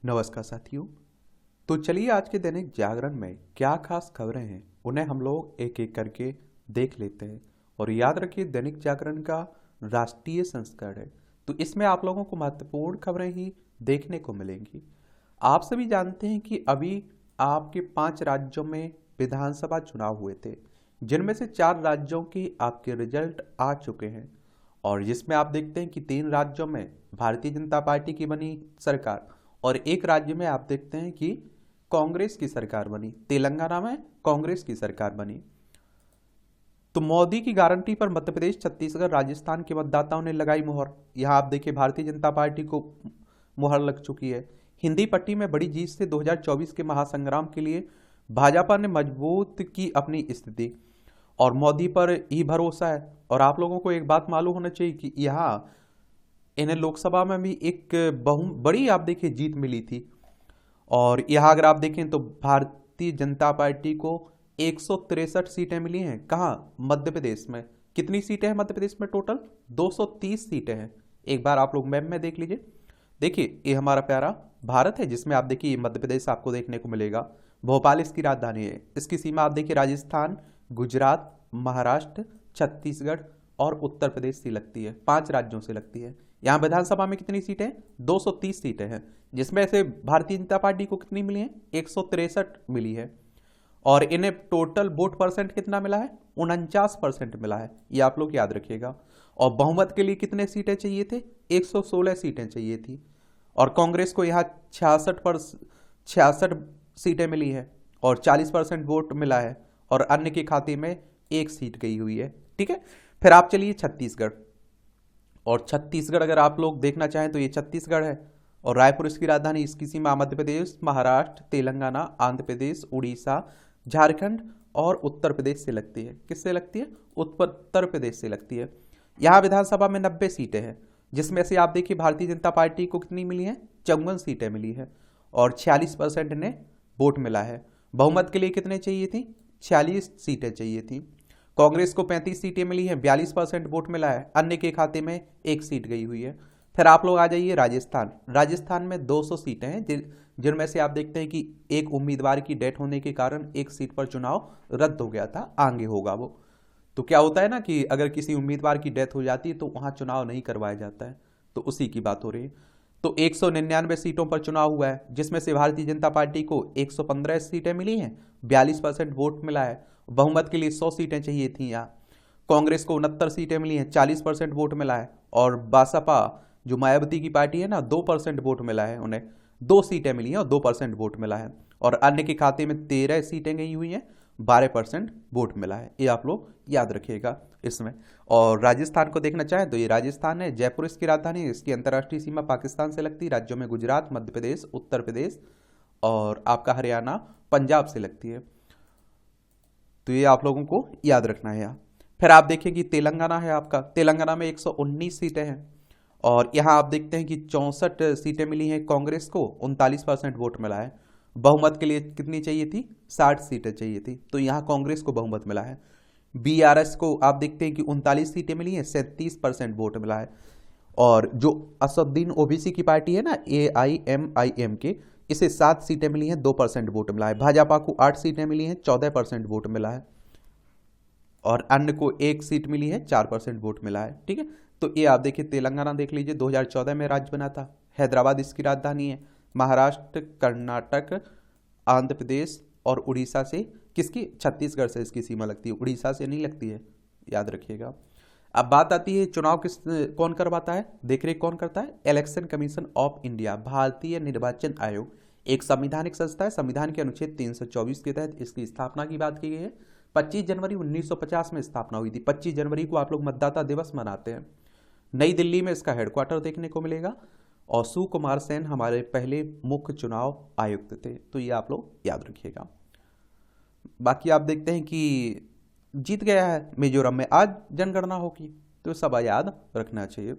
नमस्कार साथियों। तो चलिए आज के दैनिक जागरण में क्या खास खबरें हैं उन्हें हम लोग एक एक करके देख लेते हैं। और याद रखिए दैनिक जागरण का राष्ट्रीय संस्करण है, तो इसमें आप लोगों को महत्वपूर्ण खबरें ही देखने को मिलेंगी। आप सभी जानते हैं कि अभी आपके 5 राज्यों में विधानसभा चुनाव हुए थे, जिनमें से 4 राज्यों के आपके रिजल्ट आ चुके हैं। और जिसमें आप देखते हैं कि 3 राज्यों में भारतीय जनता पार्टी की बनी सरकार और एक राज्य में आप देखते हैं कि कांग्रेस की सरकार बनी। तेलंगाना में कांग्रेस की सरकार बनी। तो मोदी की गारंटी पर मध्य प्रदेश, छत्तीसगढ़, राजस्थान के मतदाताओं ने लगाई मुहर। यहां आप देखिए भारतीय जनता पार्टी को मुहर लग चुकी है। हिंदी पट्टी में बड़ी जीत से 2024 के महासंग्राम के लिए भाजपा ने मजबूत की अपनी स्थिति और मोदी पर ही भरोसा है। और आप लोगों को एक बात मालूम होना चाहिए कि यहाँ इन्हें लोकसभा में भी एक बड़ी आप देखिए जीत मिली थी। और यहाँ अगर आप देखें तो भारतीय जनता पार्टी को 163 सीटें मिली हैं। कहाँ? मध्य प्रदेश में। कितनी सीटें हैं मध्य प्रदेश में? टोटल 230 सीटें हैं। एक बार आप लोग मैप में देख लीजिए। देखिए ये हमारा प्यारा भारत है, जिसमें आप देखिए मध्य प्रदेश आपको देखने को मिलेगा। भोपाल इसकी राजधानी है। इसकी सीमा आप देखिए राजस्थान, गुजरात, महाराष्ट्र, छत्तीसगढ़ और उत्तर प्रदेश से लगती है। 5 राज्यों से लगती है। यहाँ विधानसभा में कितनी सीटें? 230 सीटें हैं, जिसमें से भारतीय जनता पार्टी को कितनी मिली हैं? 163 मिली है। और इन्हें टोटल वोट परसेंट कितना मिला है? 49% मिला है। ये आप लोग याद रखिएगा। और बहुमत के लिए कितने सीटें चाहिए थे? 116 सीटें चाहिए थी। और कांग्रेस को यहाँ 66 सीटें मिली है और 40% वोट मिला है। और अन्य के खाते में 1 सीट गई हुई है। ठीक है। फिर आप चलिए छत्तीसगढ़। और छत्तीसगढ़ अगर आप लोग देखना चाहें तो ये छत्तीसगढ़ है और रायपुर इसकी राजधानी। इसकी सीमा मध्य प्रदेश, महाराष्ट्र, तेलंगाना, आंध्र प्रदेश, उड़ीसा, झारखंड और उत्तर प्रदेश से लगती है। किससे लगती है? उत्तर प्रदेश से लगती है। यहाँ विधानसभा में 90 सीटें हैं, जिसमें से आप देखिए भारतीय जनता पार्टी को कितनी मिली है? 54 सीटें मिली है और 46% ने वोट मिला है। बहुमत के लिए कितने चाहिए थी? 46 सीटें चाहिए थी। कांग्रेस को 35 सीटें मिली हैं, 42% वोट मिला है। अन्य के खाते में 1 सीट गई हुई है। फिर आप लोग आ जाइए राजस्थान। राजस्थान में 200 सीटें हैं, जिनमें से आप देखते हैं कि एक उम्मीदवार की डेथ होने के कारण 1 सीट पर चुनाव रद्द हो गया था। आगे होगा वो। तो क्या होता है ना कि अगर किसी उम्मीदवार की डेथ हो जाती है तो वहां चुनाव नहीं करवाया जाता है, तो उसी की बात हो रही है। तो 199 सीटों पर चुनाव हुआ है, जिसमें से भारतीय जनता पार्टी को 115 सीटें मिली हैं, 42% वोट मिला है। बहुमत के लिए 100 सीटें चाहिए थी। यहाँ कांग्रेस को 69 सीटें मिली हैं, 40% वोट मिला है। और बासपा जो मायावती की पार्टी है ना, 2% वोट मिला है। उन्हें 2 सीटें मिली हैं और 2% वोट मिला है। और अन्य के खाते में 13 सीटें गई हुई हैं, 12% वोट मिला है। ये आप लोग याद रखिएगा इसमें। और राजस्थान को देखना चाहें तो ये राजस्थान है, जयपुर इसकी राजधानी है। इसकी अंतर्राष्ट्रीय सीमा पाकिस्तान से लगती है। राज्यों में गुजरात, मध्य प्रदेश, उत्तर प्रदेश और आपका हरियाणा, पंजाब से लगती है। तो ये आप लोगों को याद रखना है यहाँ। फिर आप देखें कि तेलंगाना है आपका। तेलंगाना में 119 सीटें हैं और यहाँ आप देखते हैं कि 64 सीटें मिली हैं कांग्रेस को, 39% वोट मिला है। बहुमत के लिए कितनी चाहिए थी? 60 सीटें चाहिए थी। तो यहाँ कांग्रेस को बहुमत मिला है। बीआरएस को आप देखते हैं कि 39 सीटें मिली हैं, 37% वोट मिला है। और जो असदुद्दीन ओबीसी की पार्टी है ना, AIMIM के, इसे 7 सीटें मिली हैं, 2% वोट मिला है। भाजपा को 8 सीटें मिली हैं, 14% वोट मिला है। और अन्य को 1 सीट मिली है, 4% वोट मिला है। ठीक है। तो ये आप देखिए तेलंगाना देख लीजिए, 2014 में राज्य बना था। हैदराबाद इसकी राजधानी है। महाराष्ट्र, कर्नाटक, आंध्र प्रदेश और उड़ीसा से, किसकी? छत्तीसगढ़ से इसकी सीमा लगती है, उड़ीसा से नहीं लगती है, याद रखिएगा। अब बात आती है चुनाव कौन करवाता है, देखरेख कौन करता है? इलेक्शन कमीशन ऑफ इंडिया, भारतीय निर्वाचन आयोग, एक संवैधानिक संस्था है। संविधान के अनुच्छेद 324 के तहत इसकी स्थापना की बात की गई है। 25 जनवरी 1950 में स्थापना हुई थी। 25 जनवरी को आप लोग मतदाता दिवस मनाते हैं। नई दिल्ली में इसका हेडक्वार्टर देखने को मिलेगा। और सुकुमार सेन हमारे पहले मुख्य चुनाव आयुक्त थे। तो ये आप लोग याद रखिएगा। बाकी आप देखते हैं कि जीत गया है मिजोरम में, आज जनगणना होगी, तो सब याद रखना चाहिए।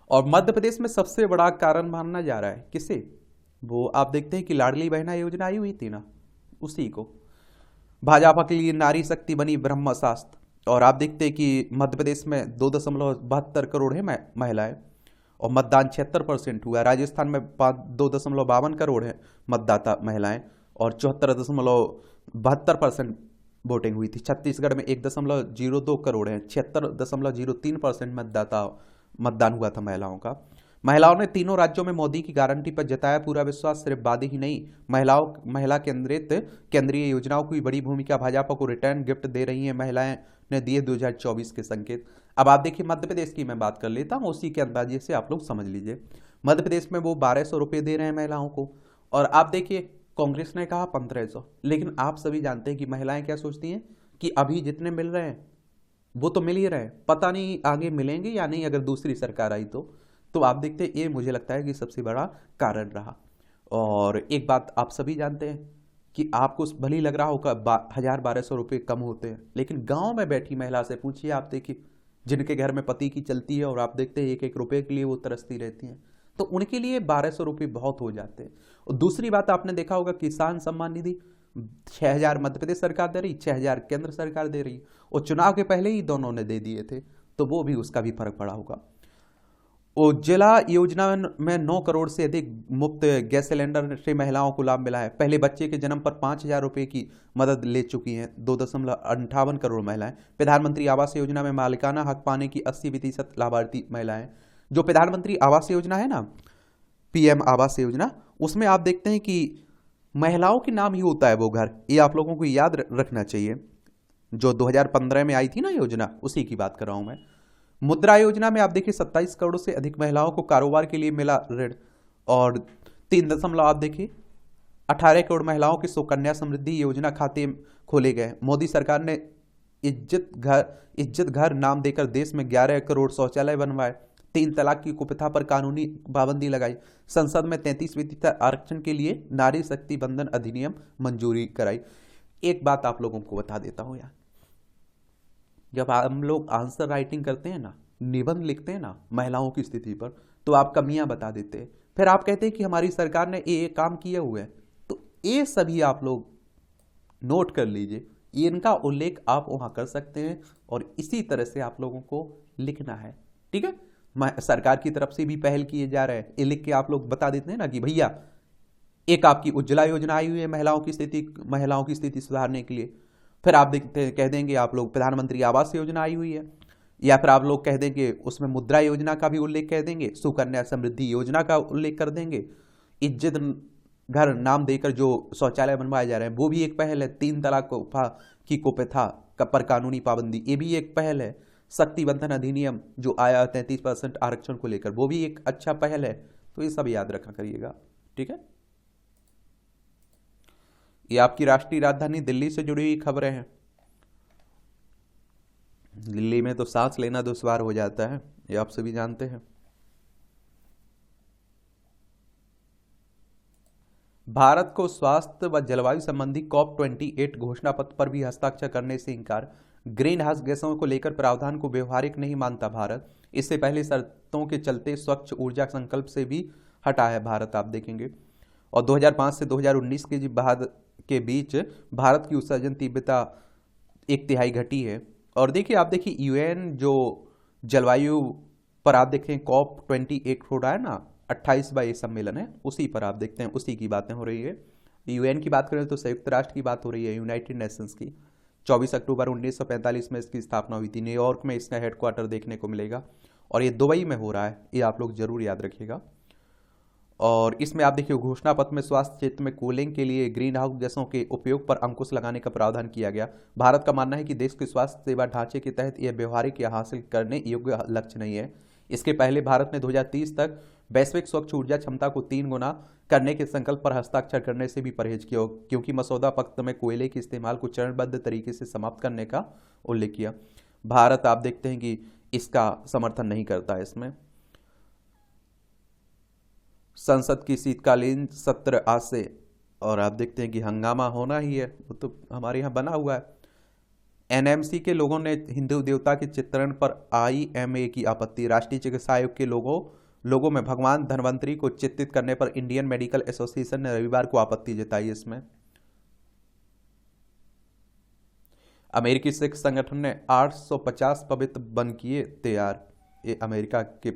और मध्य प्रदेश में सबसे बड़ा कारण माना जा रहा है किसे? वो आप देखते हैं कि लाडली बहना योजना आई हुई थी ना, उसी को। भाजपा के लिए नारी शक्ति बनी ब्रह्मशास्त्र। और आप देखते हैं कि मध्य प्रदेश में 2.72 करोड़ है महिलाएं। और मतदान 76% हुआ। राजस्थान में 2.52 करोड़ है मतदाता महिलाएं और 74.72% वोटिंग हुई थी। छत्तीसगढ़ में 1.02 करोड़ है, 76.03% मतदान हुआ था महिलाओं का। महिलाओं ने तीनों राज्यों में मोदी की गारंटी पर जताया पूरा विश्वास। सिर्फ वादे ही नहीं, महिला केंद्रित केंद्रीय योजनाओं की बड़ी भूमिका। भाजपा को रिटर्न गिफ्ट दे रही हैं महिलाएं, ने दिए 2024 के संकेत। अब आप देखिए मध्य प्रदेश की मैं बात कर लेता हूं, उसी के अंदाजे से आप लोग समझ लीजिए। मध्य प्रदेश में वो 1200 रुपये दे रहे हैं महिलाओं को, और आप देखिए कांग्रेस ने कहा 1500। लेकिन आप सभी जानते हैं कि महिलाएं क्या सोचती हैं कि अभी जितने मिल रहे हैं वो तो मिल ही रहे हैं, पता नहीं आगे मिलेंगे या नहीं अगर दूसरी सरकार आई तो आप देखते हैं ये मुझे लगता है कि सबसे बड़ा कारण रहा। और एक बात आप सभी जानते हैं कि आपको भले ही लग रहा होगा 1000-1200 रुपये कम होते हैं, लेकिन गांव में बैठी महिला से पूछिए, आप देखिए जिनके घर में पति की चलती है और आप देखते हैं एक एक रुपये के लिए वो तरसती रहती हैं, तो उनके लिए 1200 रुपये बहुत हो जाते हैं। और दूसरी बात आपने देखा होगा किसान सम्मान निधि 6000 मध्य प्रदेश सरकार दे रही, 6000 केंद्र सरकार दे रही, और चुनाव के पहले ही दोनों ने दे दिए थे, तो वो भी उसका भी फर्क पड़ा होगा। उज्ज्वला योजना में 9 करोड़ से अधिक मुफ्त गैस सिलेंडर से महिलाओं को लाभ मिला है। पहले बच्चे के जन्म पर 5000 रुपये की मदद ले चुकी हैं 2.58 करोड़ महिलाएं। प्रधानमंत्री आवास योजना में मालिकाना हक पाने की 80% लाभार्थी महिलाएं। जो प्रधानमंत्री आवास योजना है ना, पीएम आवास योजना, उसमें आप देखते हैं कि महिलाओं के नाम ही होता है वो घर, ये आप लोगों को याद रखना चाहिए। जो 2015 में आई थी ना योजना, उसी की बात कर रहा हूं मैं। मुद्रा योजना में आप देखिए 27 करोड़ से अधिक महिलाओं को कारोबार के लिए मिला ऋण, और 3 आप देखिए 18 करोड़ महिलाओं के सुकन्या समृद्धि योजना खाते खोले गए। मोदी सरकार ने इज्जत घर नाम देकर देश में 11 करोड़ शौचालय बनवाए। 3 तलाक की कुप्रथा पर कानूनी पाबंदी लगाई। संसद में 33% आरक्षण के लिए नारी शक्ति बंधन अधिनियम मंजूरी कराई। एक बात आप लोगों को बता देता हूं यार, जब हम लोग आंसर राइटिंग करते हैं ना, निबंध लिखते हैं ना महिलाओं की स्थिति पर, तो आप कमियां बता देते हैं, फिर आप कहते हैं कि हमारी सरकार ने ये काम किए हुए हैं। तो ये सभी आप लोग नोट कर लीजिए, इनका उल्लेख आप वहां कर सकते हैं और इसी तरह से आप लोगों को लिखना है, ठीक है। सरकार की तरफ से भी पहल किए जा रहे हैं, ये लिख के आप लोग बता देते हैं ना कि भैया एक आपकी उज्ज्वला योजना आई हुई है महिलाओं की स्थिति सुधारने के लिए। फिर आप कह देंगे आप लोग प्रधानमंत्री आवास योजना आई हुई है, या फिर आप लोग कह देंगे उसमें मुद्रा योजना का भी उल्लेख कह देंगे, सुकन्या समृद्धि योजना का उल्लेख कर देंगे। इज्जत घर नाम देकर जो शौचालय बनवाए जा रहे हैं वो भी एक पहल है। 3 तलाक की कुप्रथा पर कानूनी पाबंदी, ये भी एक पहल है। शक्ति बंधन अधिनियम जो आया 33% आरक्षण को लेकर, वो भी एक अच्छा पहल है। तो ये सब याद रखा करिएगा, ठीक है। ये आपकी राष्ट्रीय राजधानी दिल्ली से जुड़ी हुई खबरें हैं। दिल्ली में तो सांस लेना दुश्वार हो जाता है, ये आप सभी जानते हैं। भारत को स्वास्थ्य व जलवायु संबंधी COP28 घोषणा पत्र पर भी हस्ताक्षर करने से इंकार। ग्रीन हाउस गैसों को लेकर प्रावधान को व्यवहारिक नहीं मानता भारत। इससे पहले शर्तों के चलते स्वच्छ ऊर्जा संकल्प से भी हटा है भारत, आप देखेंगे। और 2005 से 2019 के बीच भारत की उत्सर्जन तीव्रता 1/3 घटी है। और देखिए आप देखिए यूएन जो जलवायु पर आप देखें COP28 हो रहा है ना, 28वां सम्मेलन है, उसी पर आप देखते हैं उसी की बातें हो रही है। यूएन की बात करें तो संयुक्त राष्ट्र की बात हो रही है, यूनाइटेड नेशंस की। 24 अक्टूबर 1945 में इसकी स्थापना हुई थी। न्यूयॉर्क में इसका हेडक्वार्टर देखने को मिलेगा, और ये दुबई में हो रहा है, ये आप लोग जरूर याद रखिएगा। और इसमें आप देखिए घोषणा पत्र में स्वास्थ्य क्षेत्र में कूलिंग के लिए ग्रीन हाउस गैसों के उपयोग पर अंकुश लगाने का प्रावधान किया गया। भारत का मानना है कि देश के स्वास्थ्य सेवा ढांचे के तहत यह व्यवहारिक या हासिल करने योग्य लक्ष्य नहीं है। इसके पहले भारत ने 2030 तक वैश्विक स्वच्छ ऊर्जा क्षमता को 3 गुना करने के संकल्प पर हस्ताक्षर करने से भी परहेज किया, क्योंकि मसौदा पत्र में कोयले के इस्तेमाल को चरणबद्ध तरीके से समाप्त करने का उल्लेख किया। भारत आप देखते हैं कि इसका समर्थन नहीं करता है। इसमें संसद की शीतकालीन सत्र आज से, और आप देखते हैं कि हंगामा होना ही है, वो तो हमारे यहाँ बना हुआ है। एनएमसी के लोगों ने हिंदू देवता के चित्रण पर आईएमए की आपत्ति। राष्ट्रीय चिकित्सा आयोग के लोगों में भगवान धन्वंतरी को चित्रित करने पर इंडियन मेडिकल एसोसिएशन ने रविवार को आपत्ति जताई। इसमें अमेरिकी सिख संगठन ने 850 पवित्र वन किए तैयार। ये अमेरिका के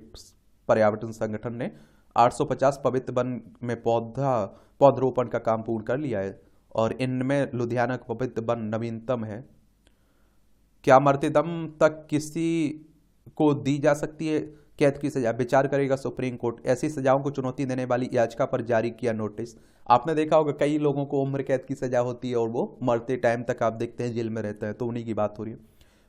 पर्यावरण संगठन ने 850 पवित्र वन में पौधरोपण का काम पूर्ण कर लिया है और इनमें लुधियाना का पवित्र वन नवीनतम है। क्या मरते दम तक किसी को दी जा सकती है कैद की सजा, विचार करेगा सुप्रीम कोर्ट। ऐसी सजाओं को चुनौती देने वाली याचिका पर जारी किया नोटिस। आपने देखा होगा कई लोगों को उम्र कैद की सजा होती है और वो मरते टाइम तक आप देखते हैं जेल में रहते हैं, तो उन्हीं की बात हो रही है।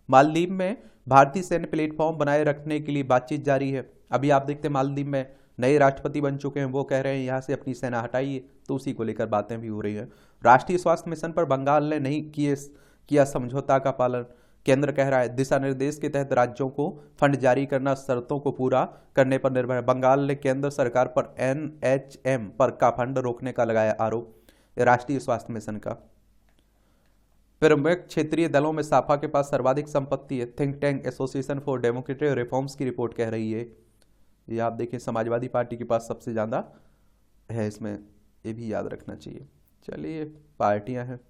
मालदीव में भारतीय सैन्य प्लेटफॉर्म बनाए रखने के लिए बातचीत जारी है। अभी आप देखते हैं मालदीव में नए राष्ट्रपति बन चुके हैं, वो कह रहे हैं यहाँ से अपनी सेना हटाइए, तो उसी को लेकर बातें भी हो रही हैं। राष्ट्रीय स्वास्थ्य मिशन पर बंगाल ने नहीं किया समझौता का पालन। केंद्र कह रहा है दिशा निर्देश के तहत राज्यों को फंड जारी करना शर्तों को पूरा करने पर निर्भर है। बंगाल ने केंद्र सरकार पर NHM पर का फंड रोकने का लगाया आरोप, राष्ट्रीय स्वास्थ्य मिशन का। प्रमुख क्षेत्रीय दलों में सापा के पास सर्वाधिक संपत्ति है, think tank association for democratic reforms की रिपोर्ट कह रही है। ये आप देखिए समाजवादी पार्टी के पास सबसे ज़्यादा है इसमें, ये भी याद रखना चाहिए। चलिए पार्टियां हैं।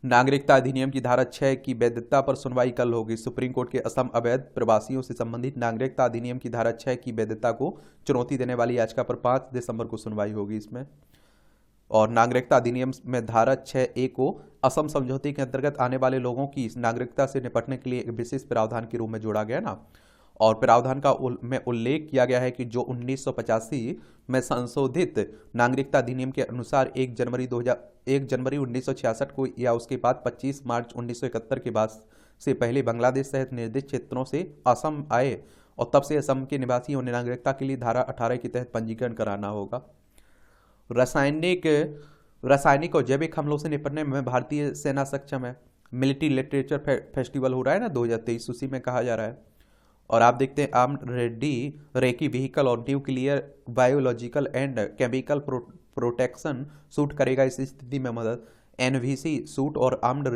नागरिकता अधिनियम की धारा 6 की वैधता पर सुनवाई कल होगी। सुप्रीम कोर्ट के असम अवैध प्रवासियों से संबंधित नागरिकता अधिनियम की धारा 6 की वैधता को चुनौती देने वाली याचिका पर 5 दिसंबर को सुनवाई होगी इसमें। और नागरिकता अधिनियम में धारा 6A को असम समझौते के अंतर्गत आने वाले लोगों की नागरिकता से निपटने के लिए एक विशेष प्रावधान के रूप में जोड़ा गया ना। और प्रावधान का में उल्लेख किया गया है कि जो 1985 में संशोधित नागरिकता अधिनियम के अनुसार 1 जनवरी 1966 को या उसके बाद 25 मार्च 1971 के बाद से पहले बांग्लादेश सहित निर्दिष्ट क्षेत्रों से असम आए और तब से असम के निवासियों ने नागरिकता के लिए धारा 18 के तहत पंजीकरण कराना होगा। रासायनिक और जैविक हमलों से निपटने में भारतीय सेना सक्षम है। मिलिट्री लिटरेचर फेस्टिवल हो रहा है ना 2023, उसी में कहा जा रहा है। और आप देखते हैं आर्म्ड रेकी व्हीकल और nuclear biological and chemical protection suit करेगा इस स्थिति में मदद। NVC सूट और आर्म्ड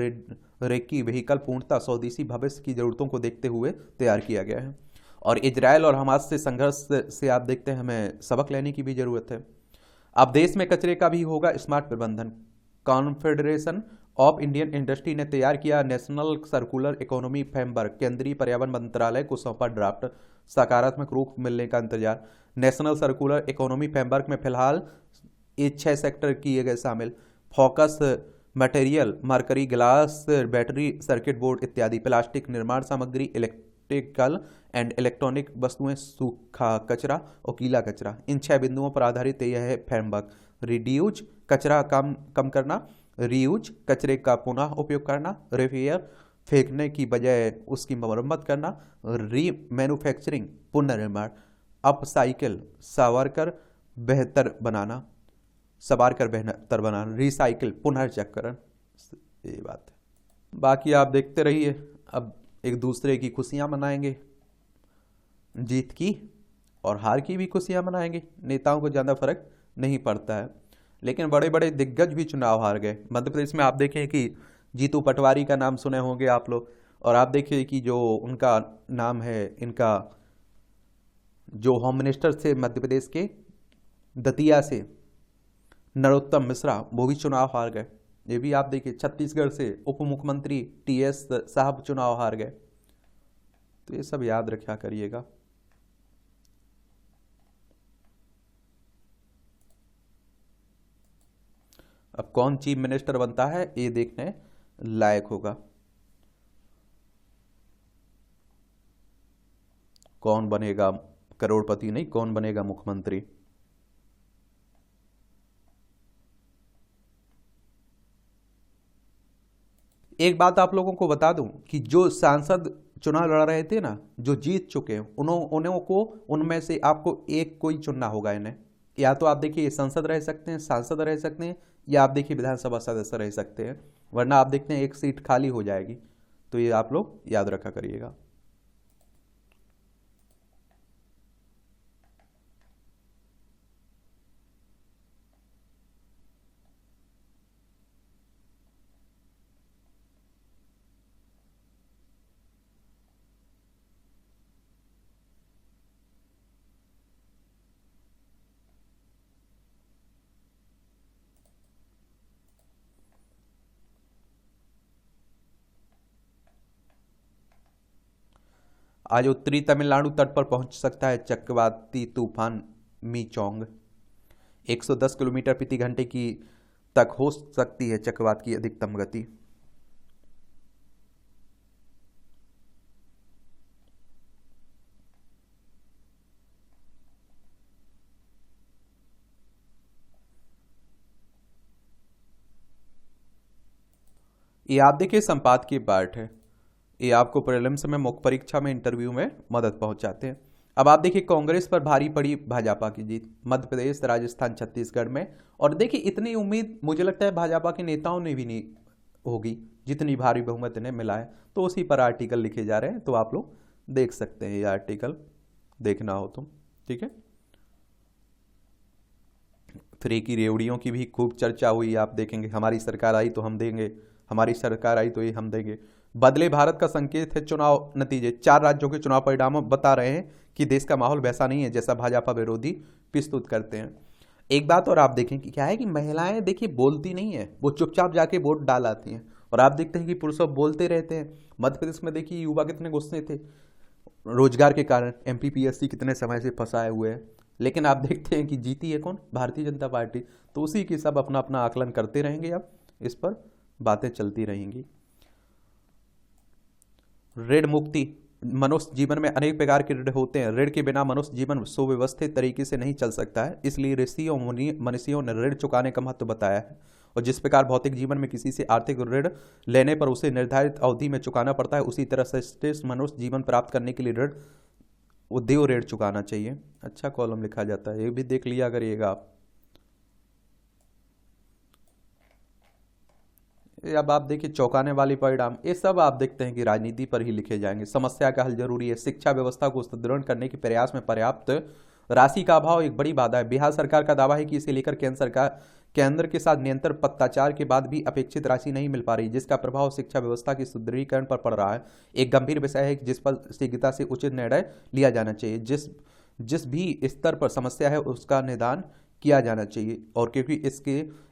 रेकी व्हीकल पूर्णतः स्वदेशी भविष्य की जरूरतों को देखते हुए तैयार किया गया है। और इजरायल और हमास से संघर्ष से आप देखते हैं हमें सबक लेने की भी जरूरत है। अब देश में कचरे का भी होगा स्मार्ट प्रबंधन। कॉन्फेडरेशन ऑफ इंडियन इंडस्ट्री ने तैयार किया नेशनल सर्कुलर इकोनॉमी फ्रेमवर्क, केंद्रीय पर्यावरण मंत्रालय को सौंपा ड्राफ्ट, सकारात्मक रूप मिलने का इंतजार। नेशनल सर्कुलर इकोनॉमी फ्रेमवर्क में फिलहाल ये 6 सेक्टर किए गए शामिल। Focus material, mercury, glass, battery, circuit board इत्यादि। प्लास्टिक, निर्माण सामग्री, इलेक्ट्रिकल एंड इलेक्ट्रॉनिक वस्तुएं, सूखा कचरा और गीला कचरा। इन 6 बिंदुओं पर आधारित यह है फ्रेमवर्क। रिड्यूज कचरा कम करना, रीयूज कचरे का पुनः उपयोग करना, रिपेयर फेंकने की बजाय उसकी मरम्मत करना, री मैन्युफैक्चरिंग पुनर्निर्माण, अपसाइकिल सवार कर बेहतर बनाना, रिसाइकिल पुनर्चक्रण। ये बात है। बाकी आप देखते रहिए, अब एक दूसरे की खुशियां मनाएंगे, जीत की और हार की भी खुशियां मनाएंगे। नेताओं को ज़्यादा फर्क नहीं पड़ता है, लेकिन बड़े बड़े दिग्गज भी चुनाव हार गए। मध्य प्रदेश में आप देखें कि जीतू पटवारी का नाम सुने होंगे आप लोग, और आप देखिए कि जो उनका नाम है, इनका जो होम मिनिस्टर थे मध्य प्रदेश के दतिया से, नरोत्तम मिश्रा, वो भी चुनाव हार गए। ये भी आप देखिए छत्तीसगढ़ से उप मुख्यमंत्री TS साहब चुनाव हार गए। तो ये सब याद रखा करिएगा। अब कौन चीफ मिनिस्टर बनता है ये देखने लायक होगा। कौन बनेगा करोड़पति, नहीं कौन बनेगा मुख्यमंत्री। एक बात आप लोगों को बता दूं कि जो सांसद चुनाव लड़ रहे थे ना, जो जीत चुके हैं, उन्होंने को उनमें से आपको एक कोई चुनना होगा इन्हें। या तो आप देखिए संसद रह सकते हैं, सांसद रह सकते हैं, या आप देखिए विधानसभा सदस्य रह सकते हैं, वरना आप देखते हैं एक सीट खाली हो जाएगी। तो ये आप लोग याद रखा करिएगा। आज उत्तरी तमिलनाडु तट पर पहुंच सकता है चक्रवाती तूफान मीचोंग। 110 किलोमीटर प्रति घंटे की तक हो सकती है चक्रवात की अधिकतम गति। ये आप देखिए संपादकीय पार्ट है, ये आपको प्रीलिम्स में, मुख्य परीक्षा में, इंटरव्यू में मदद पहुंचाते हैं। अब आप देखिए कांग्रेस पर भारी पड़ी भाजपा की जीत मध्य प्रदेश, राजस्थान, छत्तीसगढ़ में। और देखिए इतनी उम्मीद मुझे लगता है भाजपा के नेताओं ने भी नहीं होगी जितनी भारी बहुमत इन्हें मिला है। तो उसी पर आर्टिकल लिखे जा रहे हैं, तो आप लोग देख सकते हैं, ये आर्टिकल देखना हो तो, ठीक है। फ्री की रेवड़ियों की भी खूब चर्चा हुई, आप देखेंगे। हमारी सरकार आई तो हम देंगे, हमारी सरकार आई तो ये हम देंगे। बदले भारत का संकेत है चुनाव नतीजे। 4 राज्यों के चुनाव परिणाम बता रहे हैं कि देश का माहौल वैसा नहीं है जैसा भाजपा विरोधी प्रस्तुत करते हैं। एक बात और आप देखें कि क्या है कि महिलाएं देखिए बोलती नहीं है, वो चुपचाप जाके वोट डाल आती हैं। और आप देखते हैं कि पुरुष बोलते रहते हैं। मध्य प्रदेश में देखिए युवा कितने गुस्से थे रोजगार के कारण, MPPSC कितने समय से फंसाए हुए हैं। लेकिन आप देखते हैं कि जीती है कौन? भारतीय जनता पार्टी। तो उसी की सब अपना अपना आकलन करते रहेंगे, अब इस पर बातें चलती रहेंगी। ऋण मुक्ति। मनुष्य जीवन में अनेक प्रकार के ऋण होते हैं। ऋण के बिना मनुष्य जीवन सुव्यवस्थित तरीके से नहीं चल सकता है। इसलिए ऋषियों मनीषियों ने ऋण चुकाने का महत्व बताया है। और जिस प्रकार भौतिक जीवन में किसी से आर्थिक ऋण लेने पर उसे निर्धारित अवधि में चुकाना पड़ता है, उसी तरह से श्रेष्ठ मनुष्य जीवन प्राप्त करने के लिए ऋण देव ऋण चुकाना चाहिए। अच्छा कॉलम लिखा जाता है, ये भी देख लिया करिएगा आप। अब आप देखिए चौंकाने वाली परिणाम, ये सब आप देखते हैं कि राजनीति पर ही लिखे जाएंगे। समस्या का हल जरूरी है। शिक्षा व्यवस्था को सुदृढ़ करने के प्रयास में पर्याप्त राशि का अभाव एक बड़ी बाधा है। बिहार सरकार का दावा है कि इसे लेकर केंद्र के साथ निरंतर पत्राचार के बाद भी अपेक्षित राशि नहीं मिल पा रही, जिसका प्रभाव शिक्षा व्यवस्था की सुदृढ़ीकरण पर पड़ रहा है। एक गंभीर विषय है जिस पर शीघ्रता से उचित निर्णय लिया जाना चाहिए। जिस भी स्तर पर समस्या है उसका निदान किया जाना चाहिए, और क्योंकि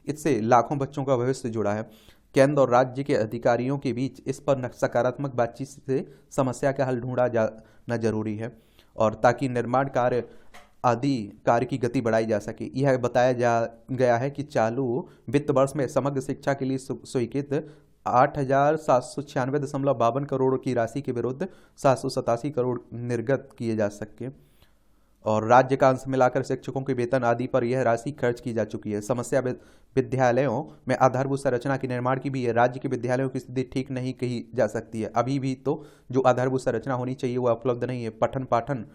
इससे लाखों बच्चों का भविष्य जुड़ा है। केंद्र और राज्य के अधिकारियों के बीच इस पर सकारात्मक बातचीत से समस्या का हल ढूंढा जाना जरूरी है, और ताकि निर्माण कार्य आदि कार्य की गति बढ़ाई जा सके। यह बताया गया है कि चालू वित्त वर्ष में समग्र शिक्षा के लिए स्वीकृत 8,796.52 करोड़ की राशि के विरुद्ध 787 करोड़ निर्गत किए जा सके, और राज्य का अंश मिलाकर शिक्षकों के वेतन आदि पर यह राशि खर्च की जा चुकी है। समस्या विद्यालयों में आधारभूत संरचना के निर्माण की भी है। राज्य के विद्यालयों की स्थिति ठीक नहीं कही जा सकती है। अभी भी तो जो आधारभूत संरचना होनी चाहिए वो उपलब्ध नहीं है। पठन पाठन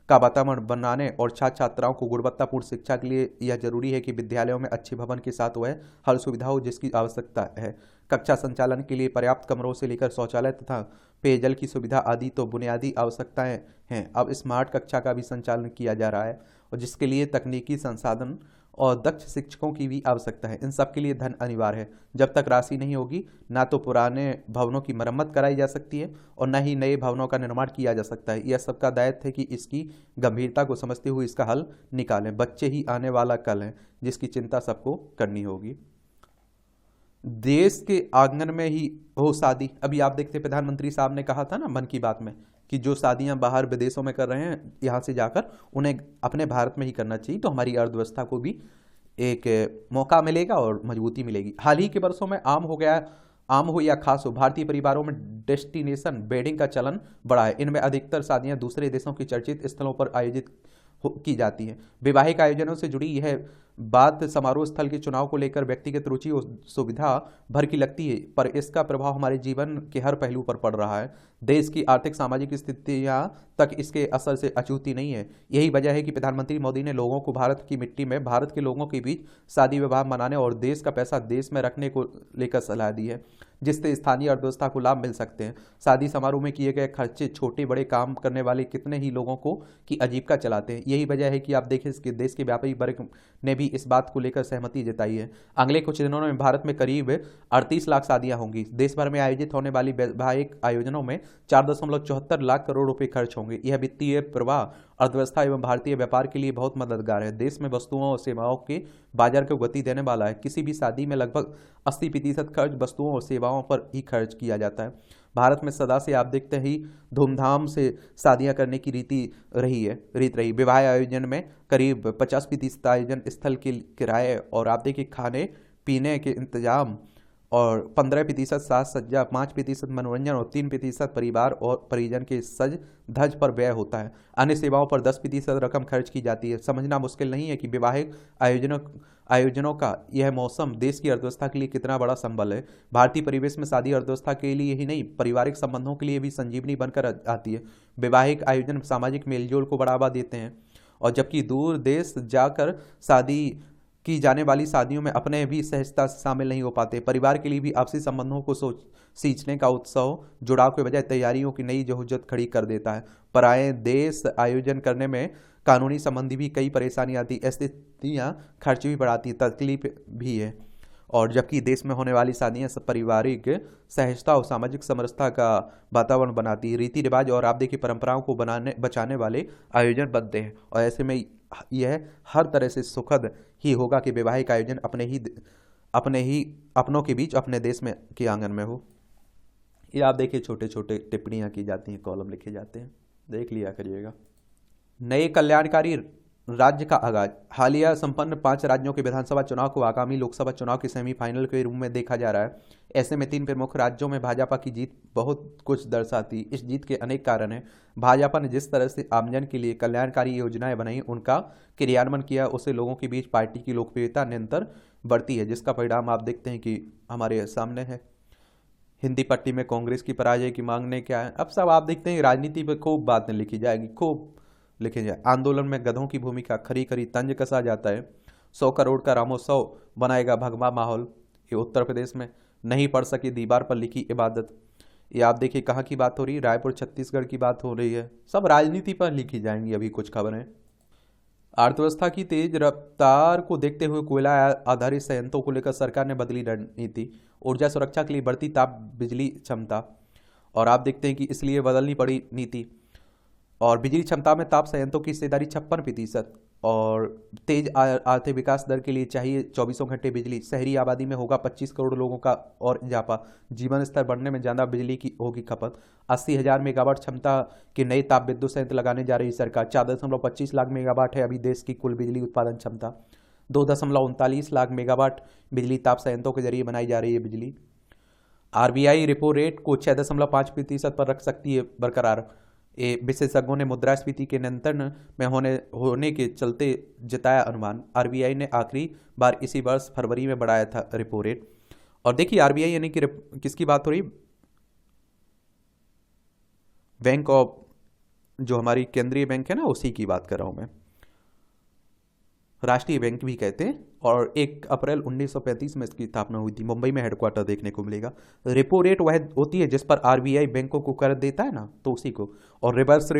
का वातावरण बनाने और छात्र छात्राओं को गुणवत्तापूर्ण शिक्षा के लिए यह जरूरी है कि विद्यालयों में अच्छे भवन के साथ वह हर सुविधा हो जिसकी आवश्यकता है। कक्षा संचालन के लिए पर्याप्त कमरों से लेकर शौचालय तथा पेयजल की सुविधा आदि तो बुनियादी आवश्यकताएं हैं। अब स्मार्ट कक्षा का भी संचालन किया जा रहा है, और जिसके लिए तकनीकी संसाधन और दक्ष शिक्षकों की भी आवश्यकता है। इन सब के लिए धन अनिवार्य है। जब तक राशि नहीं होगी, ना तो पुराने भवनों की मरम्मत कराई जा सकती है और न ही नए भवनों का निर्माण किया जा सकता है। यह सबका दायित्व है कि इसकी गंभीरता को समझते हुए इसका हल निकालें। बच्चे ही आने वाला कल है, जिसकी चिंता सबको करनी होगी। देश के आंगन में ही हो शादी। अभी आप देखते प्रधानमंत्री साहब ने कहा था ना मन की बात में कि जो शादियां बाहर विदेशों में कर रहे हैं, यहाँ से जाकर उन्हें अपने भारत में ही करना चाहिए, तो हमारी अर्थव्यवस्था को भी एक मौका मिलेगा और मजबूती मिलेगी। हाल ही के वर्षों में आम हो या खास हो, भारतीय परिवारों में डेस्टिनेशन वेडिंग का चलन बढ़ा है। इनमें अधिकतर शादियां दूसरे देशों की चर्चित स्थलों पर आयोजित की जाती हैं। वैवाहिक आयोजनों से जुड़ी यह बात समारोह स्थल के चुनाव को लेकर व्यक्तिगत रुचि और सुविधा भर की लगती है, पर इसका प्रभाव हमारे जीवन के हर पहलू पर पड़ रहा है। देश की आर्थिक सामाजिक स्थितियां तक इसके असर से अछूती नहीं है। यही वजह है कि प्रधानमंत्री मोदी ने लोगों को भारत की मिट्टी में भारत के लोगों के बीच शादी विवाह मनाने और देश का पैसा देश में रखने को लेकर सलाह दी है, जिससे स्थानीय अर्थव्यवस्था को लाभ मिल सकते हैं। शादी समारोह में किए गए खर्चे छोटे बड़े काम करने वाले कितने ही लोगों को की आजीविका चलाते हैं। यही वजह है कि आप देखें कि देश के व्यापारी वर्ग ने भी इस बात को लेकर सहमति जताई है। अगले कुछ दिनों में भारत में करीब 38 लाख शादियां होंगी। देश भर में आयोजित होने वाली वैवाहिक आयोजनों में 4.74 लाख करोड़ रुपए खर्च होंगे। यह वित्तीय प्रवाह अर्थव्यवस्था एवं भारतीय व्यापार के लिए बहुत मददगार है। देश में वस्तुओं और सेवाओं के बाजार को गति देने वाला है। किसी भी शादी में लगभग 80% खर्च वस्तुओं और सेवाओं पर ही खर्च किया जाता है। भारत में सदा से आप देखते ही धूमधाम से शादियां करने की रीत रही। विवाह आयोजन में करीब 50% आयोजन स्थल के किराए और आप देखिए खाने पीने के इंतजाम और 15% साज सज्जा, 5% मनोरंजन और 3% परिवार और परिजन के सज धज पर व्यय होता है। अन्य सेवाओं पर 10% रकम खर्च की जाती है। समझना मुश्किल नहीं है कि वैवाहिक आयोजनों का यह मौसम देश की अर्थव्यवस्था के लिए कितना बड़ा संबल है। भारतीय परिवेश में शादी अर्थव्यवस्था के लिए ही नहीं, पारिवारिक संबंधों के लिए भी संजीवनी बनकर आती है। वैवाहिक आयोजन सामाजिक मेलजोल को बढ़ावा देते हैं, और जबकि दूर देश जाकर शादी की जाने वाली शादियों में अपने भी सहजता से शामिल नहीं हो पाते। परिवार के लिए भी आपसी संबंधों को सींचने का उत्सव जुड़ाव के बजाय तैयारियों की नई जहूजत खड़ी कर देता है। पराये देश आयोजन करने में कानूनी संबंधी भी कई परेशानी आती, स्थितियाँ खर्च भी बढ़ाती, तकलीफ भी है। और जबकि देश में होने वाली शादियाँ सब पारिवारिक सहजता और सामाजिक समरसता का वातावरण बनाती है। रीति रिवाज और आप देखिए परंपराओं को बचाने वाले आयोजन बनते हैं, और ऐसे में यह हर तरह से सुखद ही होगा कि वैवाहिक आयोजन अपनों के बीच अपने देश में के आंगन में हो। ये आप देखिए छोटे छोटे टिप्पणियां की जाती हैं, कॉलम लिखे जाते हैं, देख लिया करिएगा। नए कल्याणकारी राज्य का आगाज। हालिया संपन्न 5 राज्यों के विधानसभा चुनाव को आगामी लोकसभा चुनाव के सेमीफाइनल के रूप में देखा जा रहा है। ऐसे में 3 प्रमुख राज्यों में भाजपा की जीत बहुत कुछ दर्शाती। इस जीत के अनेक कारण हैं। भाजपा ने जिस तरह से आमजन के लिए कल्याणकारी योजनाएं बनाई, उनका क्रियान्वयन किया, उससे लोगों के बीच पार्टी की लोकप्रियता निरंतर बढ़ती है, जिसका परिणाम आप देखते हैं कि हमारे सामने है। हिंदी पट्टी में कांग्रेस की पराजय की मांगने क्या है, अब सब आप देखते हैं। राजनीति पर खूब बातें लिखी जाएगी, खूब लिखे जाए। आंदोलन में गधों की भूमिका, खरी खरी तंज कसा जाता है। 100 करोड़ का रामोत्सव बनाएगा भगवा माहौल। ये उत्तर प्रदेश में नहीं पढ़ सकी दीवार पर लिखी इबादत। ये आप देखिए कहाँ की बात हो रही है, रायपुर छत्तीसगढ़ की बात हो रही है। सब राजनीति पर लिखी जाएंगी अभी कुछ खबरें। अर्थव्यवस्था की तेज रफ्तार को देखते हुए कोयला आधारित संयंत्रों को लेकर सरकार ने बदली रणनीति। ऊर्जा सुरक्षा के लिए बढ़ती ताप बिजली क्षमता, और आप देखते हैं कि इसलिए बदलनी पड़ी नीति। और बिजली क्षमता में ताप संयंत्रों की हिस्सेदारी 56%, और तेज आर्थिक विकास दर के लिए चाहिए 24 घंटे बिजली। शहरी आबादी में होगा 25 करोड़ लोगों का और इजाफा। जीवन स्तर बढ़ने में ज़्यादा बिजली की होगी खपत। 80,000 मेगावाट क्षमता के नए ताप विद्युत संयंत्र लगाने जा रही सरकार। 4.25 लाख मेगावाट है अभी देश की कुल बिजली उत्पादन क्षमता। 2.39 लाख मेगावाट बिजली ताप संयंत्रों के जरिए बनाई जा रही है बिजली। RBI रेपो रेट को 6.5% पर रख सकती है बरकरार। विशेषज्ञों ने मुद्रास्फीति के नियंत्रण में होने के चलते जताया अनुमान। RBI ने आखिरी बार इसी वर्ष फरवरी में बढ़ाया था रेपो रेट। और देखिए RBI यानी कि किसकी बात हो रही, बैंक ऑफ, जो हमारी केंद्रीय बैंक है ना, उसी की बात कर रहा हूं मैं। राष्ट्रीय बैंक भी कहते हैं। और 1 अप्रैल 1935 में इसकी स्थापना हुई थी। मुंबई में हेडक्वार्टर देखने को मिलेगा। रेपो रेट वह होती है जिस पर RBI बैंकों को कर देता है ना, तो उसी को। और रिवर्स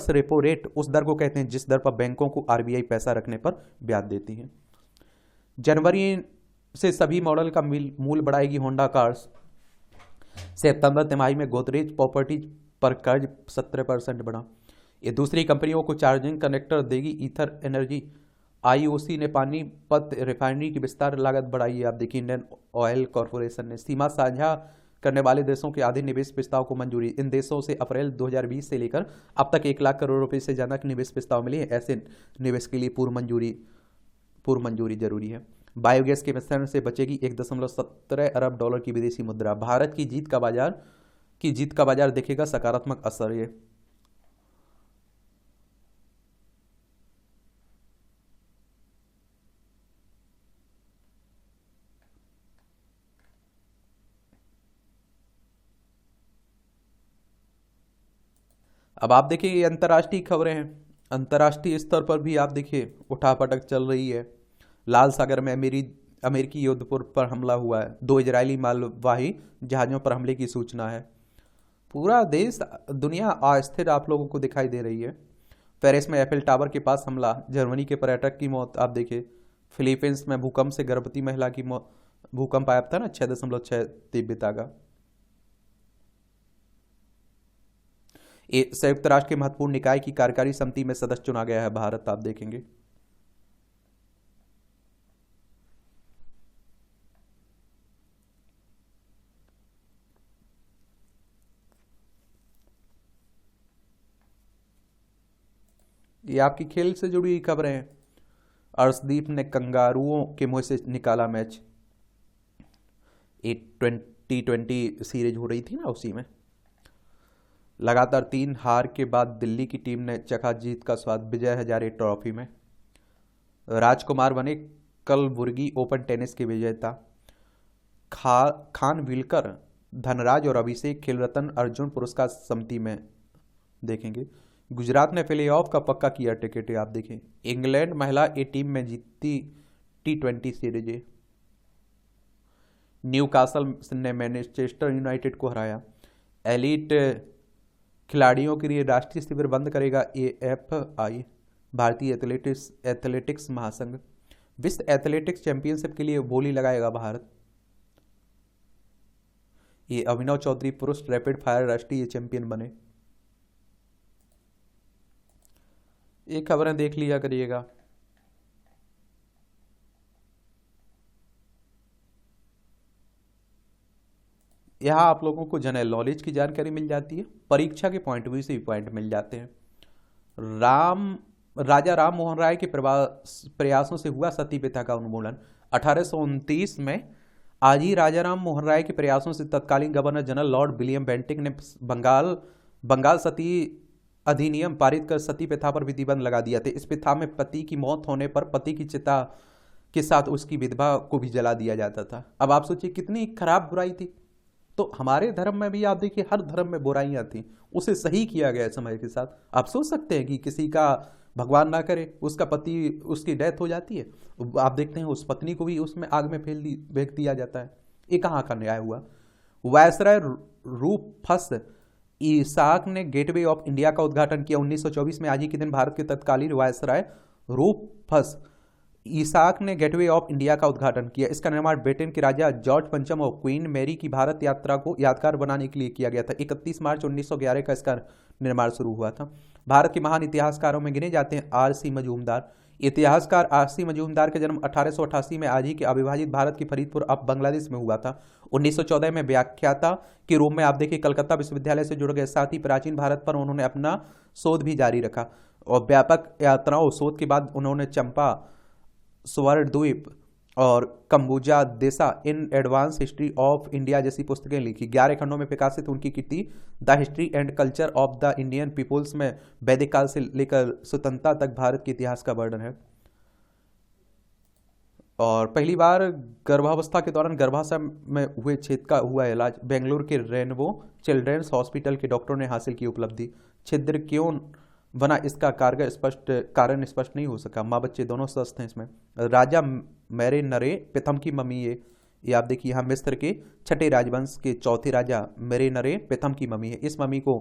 रेपो रेट उस दर को कहते हैं जिस दर पर बैंकों को RBI पैसा रखने पर ब्याज देती है। जनवरी से सभी मॉडल का मूल्य बढ़ाएगी होंडा कार्स। सितंबर तिमाही में गोदरेज प्रॉपर्टीज पर कर्ज 17% बढ़ा। ये दूसरी कंपनियों को चार्जिंग कनेक्टर देगी ईथर एनर्जी। IOC ने पानीपत रिफाइनरी की विस्तार लागत बढ़ाई है। आप देखिए इंडियन ऑयल कॉरपोरेशन ने। सीमा साझा करने वाले देशों के आधे निवेश प्रस्ताव को मंजूरी। इन देशों से अप्रैल 2020 से लेकर अब तक 1 लाख करोड़ रुपए से ज़्यादा के निवेश प्रस्ताव मिले हैं। ऐसे निवेश के लिए पूर्व मंजूरी जरूरी है। बायोगैस के मिश्रण से बचेगी 1.17 अरब डॉलर की विदेशी मुद्रा। भारत की जीत का बाजार देखेगा सकारात्मक असर। ये अब आप देखिए ये अंतर्राष्ट्रीय खबरें हैं। अंतर्राष्ट्रीय स्तर पर भी आप देखिए उठापटक चल रही है। लाल सागर में अमेरिकी युद्धपोत पर हमला हुआ है। 2 इजरायली मालवाही जहाज़ों पर हमले की सूचना है। पूरा देश दुनिया अस्थिर आप लोगों को दिखाई दे रही है। पेरिस में एफिल टावर के पास हमला, जर्मनी के पर्यटक की मौत। आप देखिए फिलीपींस में भूकंप से गर्भवती महिला की मौत। भूकंप आया था ना 6.6 तीव्रता का। ये संयुक्त राष्ट्र के महत्वपूर्ण निकाय की कार्यकारी समिति में सदस्य चुना गया है भारत, आप देखेंगे। ये आपकी खेल से जुड़ी हुई खबरें हैं। अर्शदीप ने कंगारुओं के मुंह से निकाला मैच, एक 2020 सीरीज हो रही थी ना, उसी में। लगातार 3 हार के बाद दिल्ली की टीम ने चखा जीत का स्वाद विजय हजारे ट्रॉफी में। राजकुमार बने कलबुर्गी ओपन टेनिस के विजेता। खान विलकर, धनराज और अभिषेक खेल रत्न अर्जुन पुरस्कार समिति में देखेंगे। गुजरात ने प्लेऑफ का पक्का किया टिकट, आप देखें। इंग्लैंड महिला ए टीम में जीती T20 सीरीज। न्यूकासल ने मैनचेस्टर यूनाइटेड को हराया। एलीट खिलाड़ियों के लिए राष्ट्रीय शिविर बंद करेगा AFI, भारतीय एथलेटिक्स महासंघ। विश्व एथलेटिक्स चैंपियनशिप के लिए बोली लगाएगा भारत। ये अभिनव चौधरी पुरुष रैपिड फायर राष्ट्रीय चैंपियन बने। ये खबरें देख लिया करिएगा। यहाँ आप लोगों को जनरल नॉलेज की जानकारी मिल जाती है, परीक्षा के पॉइंट व्यू से भी पॉइंट मिल जाते हैं। राजा राम मोहन राय के प्रयासों से हुआ सती प्रथा का उन्मूलन। 1829 में आज ही राजा राम मोहन राय के प्रयासों से तत्कालीन governor general Lord William Bentinck ने बंगाल सती अधिनियम पारित कर सती प्रथा पर प्रतिबंध लगा दिया था। इस प्रथा में पति की मौत होने पर पति की चिता के साथ उसकी विधवा को भी जला दिया जाता था। अब आप सोचिए कितनी खराब बुराई थी। तो हमारे धर्म में भी आप देखिए, हर धर्म में बुराइयां थी, उसे सही किया गया समय के साथ। आप सोच सकते हैं कि किसी का भगवान ना करे उसका पति, उसकी डेथ हो जाती है, आप देखते हैं उस पत्नी को भी उसमें आग में फेंक दिया जाता है। ये कहाँ का न्याय हुआ। वायसराय रूपफस ईसाक ने गेटवे ऑफ इंडिया का उद्घाटन किया 1924 में। आज ही के दिन भारत के तत्कालीन वायसराय रूपफस ईसाक ने गेटवे ऑफ इंडिया का उद्घाटन किया। इसका निर्माण ब्रिटेन के राजा जॉर्ज पंचम और क्वीन मैरी की भारत यात्रा को यादगार बनाने के लिए किया गया था। 31 मार्च 1911 का इसका निर्माण शुरू हुआ था। भारत के महान इतिहासकारों में गिने जाते हैं RC मजूमदार। इतिहासकार RC मजूमदार का जन्म 1888 में आज ही के अविभाजित भारत की फरीदपुर अब बांग्लादेश में हुआ था। 1914 में व्याख्याता के रूप में आप देखिए कलकत्ता विश्वविद्यालय से जुड़ गए। साथ ही प्राचीन भारत पर उन्होंने अपना शोध भी जारी रखा और व्यापक यात्राओं शोध के बाद उन्होंने चंपा, स्वर्णद्वीप और Kambuja Desa an advanced history of India जैसी पुस्तकें लिखी। 11 खंडों में प्रकाशित उनकी कृति the history and culture of the Indian peoples में वैदिक काल से लेकर स्वतंत्रता तक भारत के इतिहास का वर्णन है। और पहली बार गर्भावस्था के दौरान गर्भाशय में हुए छेद का हुआ इलाज बेंगलुरु के रेनबो चिल्ड्रेंस हॉस्पिटल के डॉक्टरों ने हासिल की उपलब्धि। छिद्र क्यों बना इसका कारण स्पष्ट नहीं हो सका। माँ बच्चे दोनों स्वस्थ हैं इसमें। राजा मेरे नरे प्रथम की मम्मी ये आप देखिए यहाँ मिस्र के छठे राजवंश के चौथे राजा मेरे नरे प्रथम की मम्मी है। इस मम्मी को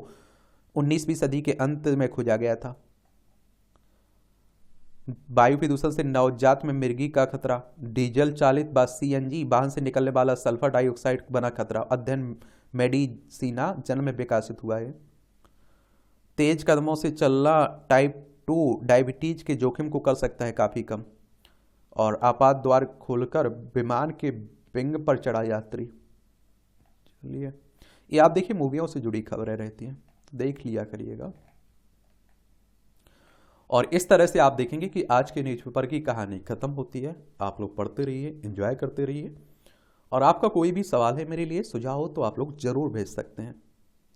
19वीं सदी के अंत में खोजा गया था। वायु प्रदूषण से नवजात में मिर्गी का खतरा। डीजल चालित CNG वाहन से निकलने वाला सल्फर डाइऑक्साइड बना खतरा। अध्ययन मेडिसिना जन्म में विकसित हुआ है। तेज कदमों से चलना टाइप 2 डायबिटीज के जोखिम को कर सकता है काफ़ी कम। और आपात द्वार खोलकर विमान के विंग पर चढ़ा यात्री। चलिए ये आप देखिए मूवियों से जुड़ी खबरें रहती हैं, देख लिया करिएगा। और इस तरह से आप देखेंगे कि आज के न्यूज़पेपर की कहानी खत्म होती है। आप लोग पढ़ते रहिए, एंजॉय करते रहिए। और आपका कोई भी सवाल है मेरे लिए, सुझाव हो तो आप लोग जरूर भेज सकते हैं।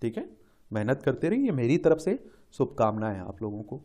ठीक है, मेहनत करते रहिए। मेरी तरफ से शुभकामनाएं आप लोगों को।